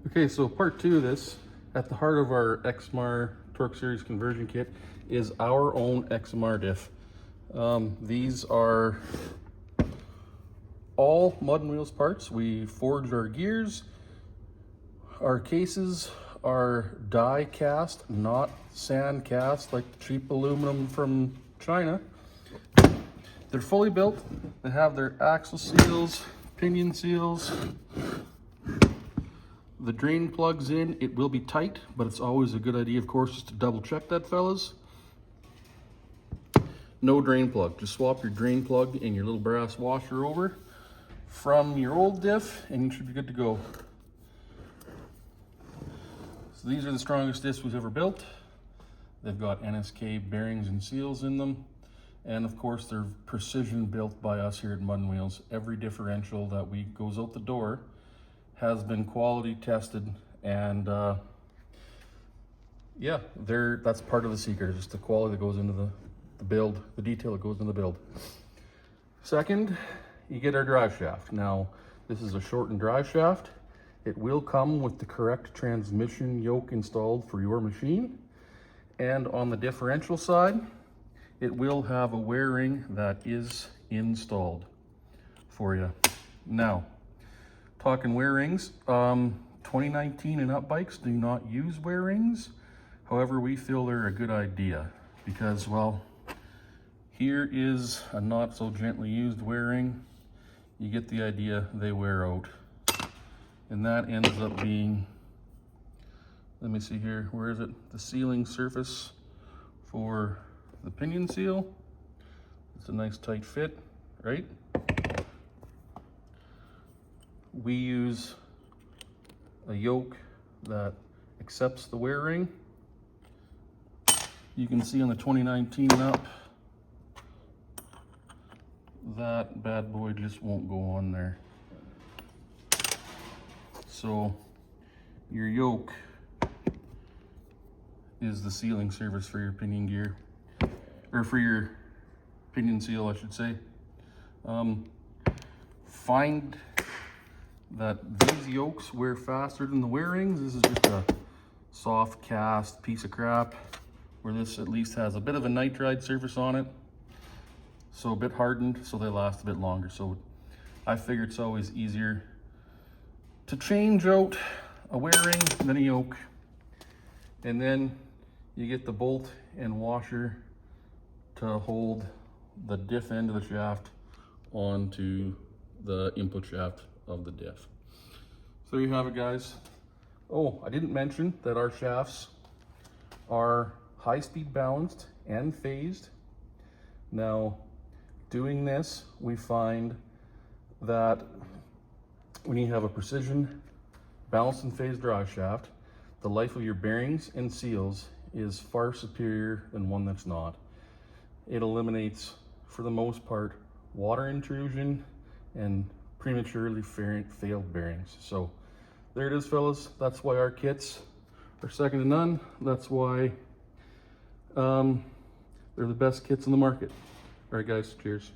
Okay, so part two of this, at the heart of our XMR Torque Series conversion kit is our own XMR diff. These are all Mud and Wheels parts. We forged our gears. Our cases are die cast, not sand cast like the cheap aluminum from China. They're fully built. They have their axle seals, pinion seals. The drain plugs in. It will be tight, but it's always a good idea, of course, just to double check that, fellas. No drain plug. Just swap your drain plug and your little brass washer over from your old diff and you should be good to go. So these are the strongest diffs we've ever built. They've got NSK bearings and seals in them. And of course, they're precision built by us here at Mud and Wheels. Every differential that goes out the door has been quality tested, and yeah, that's part of the secret, just the quality that goes into the build, the detail that goes into the build. Second, you get our drive shaft. Now, this is a shortened drive shaft. It will come with the correct transmission yoke installed for your machine. And on the differential side, it will have a wear ring that is installed for you. Now, talking wear rings, 2019 and up bikes do not use wear rings. However, we feel they're a good idea because, well, here is a not so gently used wear ring. You get the idea, they wear out. And that ends up being, let me see here, where is it? The sealing surface for the pinion seal. It's a nice tight fit, right? We use a yoke that accepts the wear ring. You can see on the 2019 and up, that bad boy just won't go on there. So your yoke is the sealing surface for your pinion gear, or for your pinion seal, I should say. Find that these yokes wear faster than the wear rings. This is just a soft cast piece of crap, where this at least has a bit of a nitride surface on it, so a bit hardened, so they last a bit longer. So I figured it's always easier to change out a wear ring than a yoke. And then you get the bolt and washer to hold the diff end of the shaft onto the input shaft of the diff. So there you have it, guys. Oh, I didn't mention that our shafts are high-speed balanced and phased. Now, doing this, we find that when you have a precision balanced and phased drive shaft, the life of your bearings and seals is far superior than one that's not. It eliminates, for the most part, water intrusion and prematurely failed bearings. So there it is, fellas. That's why our kits are second to none. That's why they're the best kits in the market. All right, guys, cheers.